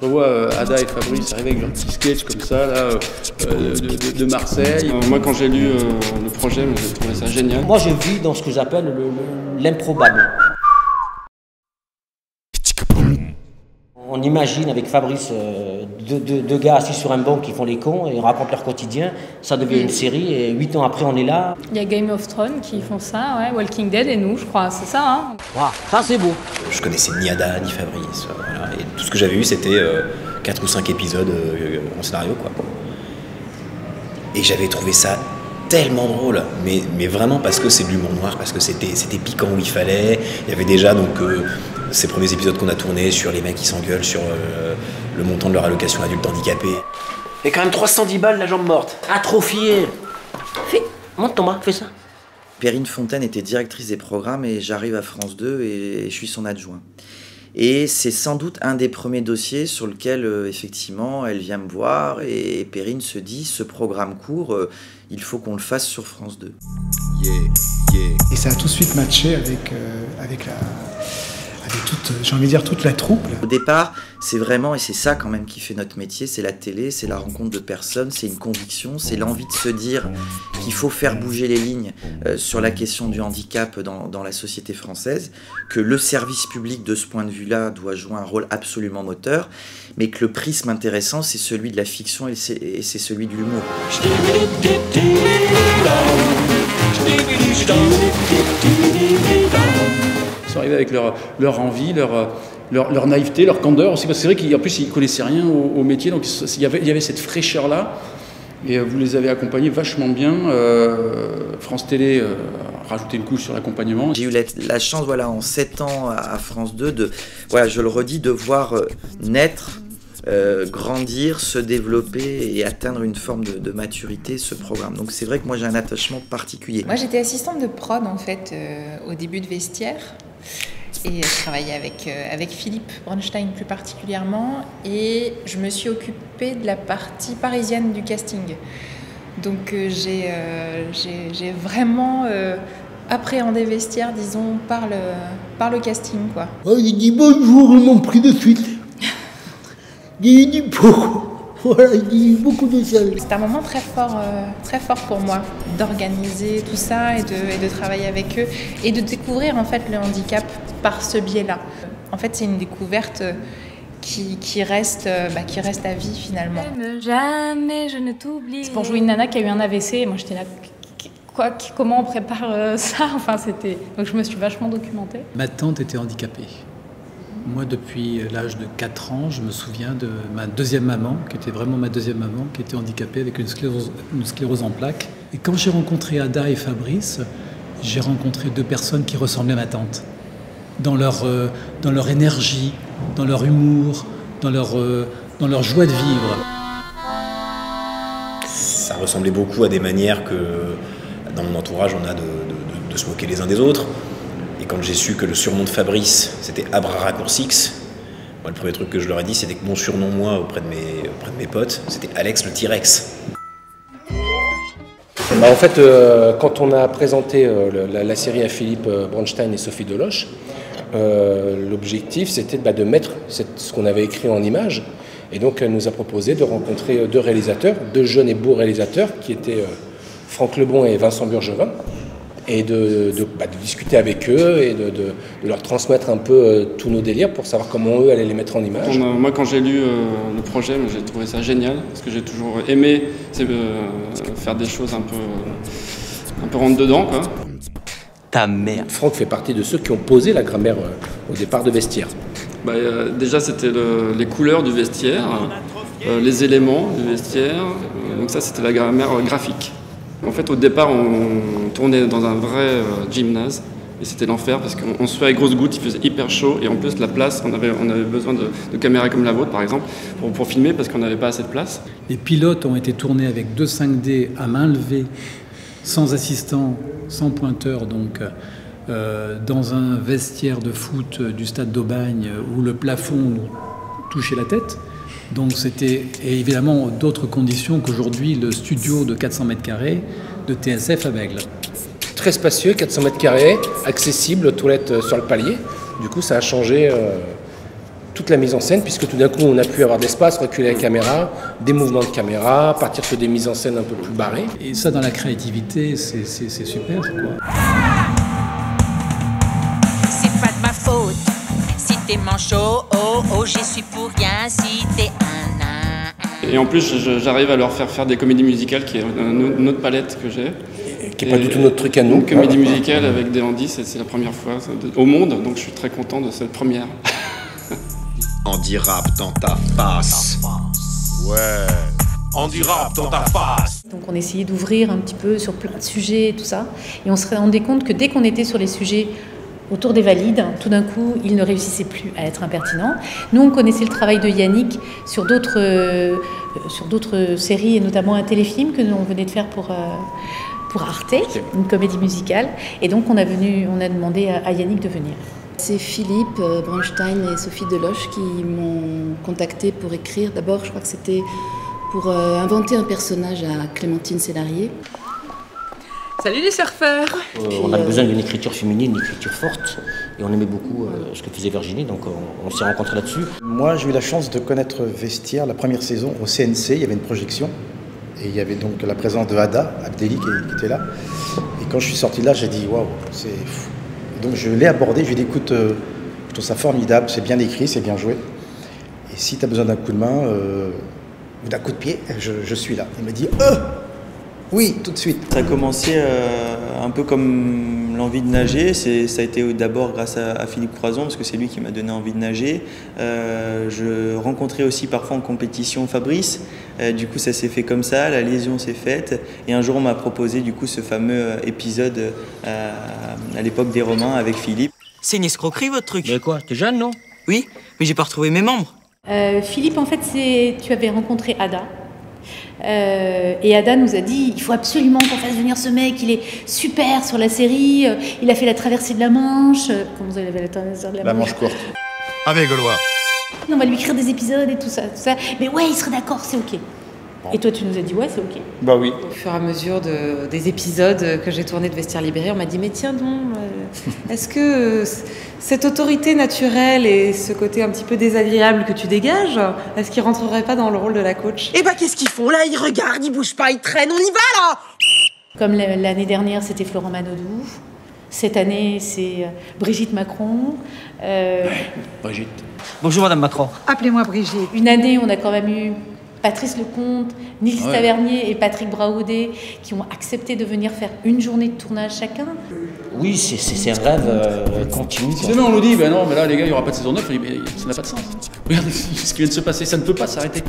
Je revois Ada et Fabrice arriver avec leur petit sketch comme ça, là, de Marseille. Moi, quand j'ai lu le projet, j'ai trouvé ça génial. Moi, je vis dans ce que j'appelle l'improbable. On imagine avec Fabrice deux gars assis sur un banc qui font les cons et racontent leur quotidien. Ça devient une série et 8 ans après, on est là. Il y a Game of Thrones qui font ça, ouais, Walking Dead et nous, je crois, c'est ça. Hein. Wow, ça, c'est beau. Je connaissais ni Ada ni Fabrice. Voilà. Et tout ce que j'avais eu, c'était 4 ou 5 épisodes en scénario, quoi. Et j'avais trouvé ça tellement drôle, mais vraiment parce que c'est de l'humour noir, parce que c'était piquant où il fallait. Il y avait déjà donc ces premiers épisodes qu'on a tournés sur les mecs qui s'engueulent sur le montant de leur allocation adulte handicapé. Et quand même 310 balles la jambe morte. Atrophiée. Monte Thomas, fais ça. Perrine Fontaine était directrice des programmes et j'arrive à France 2 et je suis son adjoint. Et c'est sans doute un des premiers dossiers sur lequel, effectivement, elle vient me voir et Perrine se dit, ce programme court, il faut qu'on le fasse sur France 2. Et ça a tout de suite matché avec toute, j'ai envie de dire, toute la troupe. Au départ, c'est vraiment, et c'est ça quand même qui fait notre métier, c'est la télé, c'est la rencontre de personnes, c'est une conviction, c'est l'envie de se dire qu'il faut faire bouger les lignes sur la question du handicap dans la société française, que le service public de ce point de vue-là doit jouer un rôle absolument moteur, mais que le prisme intéressant, c'est celui de la fiction et c'est celui de l'humour. Ils sont arrivés avec leur envie, leur naïveté, leur candeur aussi, parce que c'est vrai qu'en plus ils ne connaissaient rien au métier, donc il y avait cette fraîcheur-là, et vous les avez accompagnés vachement bien. France Télé a rajouté une couche sur l'accompagnement. J'ai eu la chance, voilà, en 7 ans à France 2, voilà, je le redis, de voir naître, grandir, se développer et atteindre une forme de maturité ce programme. Donc c'est vrai que moi j'ai un attachement particulier. Moi j'étais assistante de prod en fait au début de Vestiaire et je travaillais avec Philippe Bronstein plus particulièrement et je me suis occupée de la partie parisienne du casting. Donc j'ai vraiment appréhendé Vestiaire, disons, par le casting, quoi. Oh, il dit bonjour, ils m'ont pris de suite. Il dit pourquoi. Voilà, il dit beaucoup de sel. C'est un moment très fort pour moi d'organiser tout ça et de travailler avec eux et de découvrir en fait le handicap par ce biais-là. En fait, c'est une découverte qui reste à vie finalement. Jamais je ne t'oublie. C'est pour jouer une nana qui a eu un AVC et moi j'étais là. Comment on prépare ça? Enfin, donc je me suis vachement documentée. Ma tante était handicapée. Moi, depuis l'âge de 4 ans, je me souviens de ma deuxième maman, qui était vraiment ma deuxième maman, qui était handicapée avec une sclérose en plaques. Et quand j'ai rencontré Ada et Fabrice, j'ai rencontré 2 personnes qui ressemblaient à ma tante. Dans leur énergie, dans leur humour, dans leur joie de vivre. Ça ressemblait beaucoup à des manières que, dans mon entourage, on a de se moquer les uns des autres. Et quand j'ai su que le surnom de Fabrice, c'était Abraracoursix, moi, le premier truc que je leur ai dit, c'était que mon surnom, moi, auprès de mes potes, c'était Alex le T-Rex. En fait, quand on a présenté la série à Philippe Bronstein et Sophie Deloche, l'objectif, c'était de mettre ce qu'on avait écrit en images. Et donc, elle nous a proposé de rencontrer 2 réalisateurs, 2 jeunes et beaux réalisateurs, qui étaient Franck Lebon et Vincent Burgevin, et de discuter avec eux et de leur transmettre un peu tous nos délires pour savoir comment eux allaient les mettre en image. Moi, quand j'ai lu le projet, j'ai trouvé ça génial, parce que j'ai toujours aimé faire des choses un peu rentre dedans, quoi. Ta mère. Franck fait partie de ceux qui ont posé la grammaire au départ de Vestiaire. Déjà, c'était les couleurs du vestiaire, les éléments du vestiaire, donc ça, c'était la grammaire graphique. En fait, au départ, on tournait dans un vrai gymnase et c'était l'enfer parce qu'on suait avec grosses gouttes, il faisait hyper chaud et en plus, la place, on avait besoin de caméras comme la vôtre, par exemple, pour filmer parce qu'on n'avait pas assez de place. Les pilotes ont été tournés avec 2 5D à main levée, sans assistant, sans pointeur, donc dans un vestiaire de foot du stade d'Aubagne où le plafond nous touchait la tête. Donc c'était évidemment d'autres conditions qu'aujourd'hui le studio de 400 m² de TSF à Bègles. Très spacieux, 400 m², accessible, toilette sur le palier. Du coup, ça a changé toute la mise en scène, puisque tout d'un coup, on a pu avoir d'espace, reculer la caméra, des mouvements de caméra, partir sur des mises en scène un peu plus barrées. Et ça, dans la créativité, c'est super, quoi. C'est pas de ma faute si t'es manchot, oh oh, j'y suis pour rien si t'es un. Et en plus, j'arrive à leur faire des comédies musicales, qui est une autre palette que j'ai. Qui n'est pas du tout notre truc à nous. Une comédie musicale avec des handis, c'est la première fois au monde, donc je suis très content de cette première. Andy Rap dans ta face. Ouais, Andy Rap dans ta face. Donc on essayait d'ouvrir un petit peu sur plein de sujets et tout ça. Et on se rendait compte que dès qu'on était sur les sujets autour des valides, tout d'un coup, ils ne réussissaient plus à être impertinents. Nous, on connaissait le travail de Yannick sur d'autres séries, et notamment un téléfilm que on venait de faire pour Arte, une comédie musicale. Et donc on a demandé à Yannick de venir. C'est Philippe Bronstein et Sophie Deloche qui m'ont contacté pour écrire. D'abord, je crois que c'était pour inventer un personnage à Clémentine Célarié. Salut les surfeurs! On a besoin d'une écriture féminine, une écriture forte. Et on aimait beaucoup ce que faisait Virginie, donc on s'est rencontrés là-dessus. Moi, j'ai eu la chance de connaître Vestiaire la première saison au CNC. Il y avait une projection. Et il y avait donc la présence de Ada Abdelli qui était là. Et quand je suis sorti de là, j'ai dit waouh, c'est fou. Et donc je l'ai abordé, je lui ai dit écoute, je trouve ça formidable, c'est bien écrit, c'est bien joué. Et si tu as besoin d'un coup de main ou d'un coup de pied, je suis là. Il m'a dit oui, tout de suite. Ça a commencé un peu comme l'envie de nager. Ça a été d'abord grâce à Philippe Croison, parce que c'est lui qui m'a donné envie de nager. Je rencontrais aussi parfois en compétition Fabrice. Du coup, ça s'est fait comme ça, la liaison s'est faite. Et un jour, on m'a proposé du coup ce fameux épisode à l'époque des Romains avec Philippe. C'est une escroquerie votre truc. Mais quoi, t'es jeune, non? Oui, mais j'ai pas retrouvé mes membres. Philippe, en fait, tu avais rencontré Ada. Et Ada nous a dit il faut absolument qu'on fasse venir ce mec, il est super sur la série, il a fait la traversée de la Manche. Comment vous avez la traversée de la Manche? La Manche courte. Avec Gaulois. On va lui écrire des épisodes et tout ça. Mais ouais, il serait d'accord, c'est ok. Et toi, tu nous as dit ouais, c'est ok. Bah oui. Au fur et à mesure des épisodes que j'ai tournés de Vestiaire Libéré, on m'a dit mais tiens donc, est-ce que cette autorité naturelle et ce côté un petit peu désagréable que tu dégages, est-ce qu'il rentrerait pas dans le rôle de la coach? Eh bah qu'est-ce qu'ils font là? Ils regardent, ils bougent pas, ils traînent, on y va là! Comme l'année dernière, c'était Florent Manodou. Cette année, c'est Brigitte Macron. Brigitte. Bonjour Madame Macron. Appelez-moi Brigitte. Une année, on a quand même eu Patrice Lecomte, Nils Tavernier et Patrick Braoudet qui ont accepté de venir faire une journée de tournage chacun. Oui, c'est un rêve continu. Si jamais on nous dit, ben non, mais là les gars, il n'y aura pas de saison 9, on dit, mais ça n'a pas de sens. Regardez ce qui vient de se passer, ça ne peut pas s'arrêter.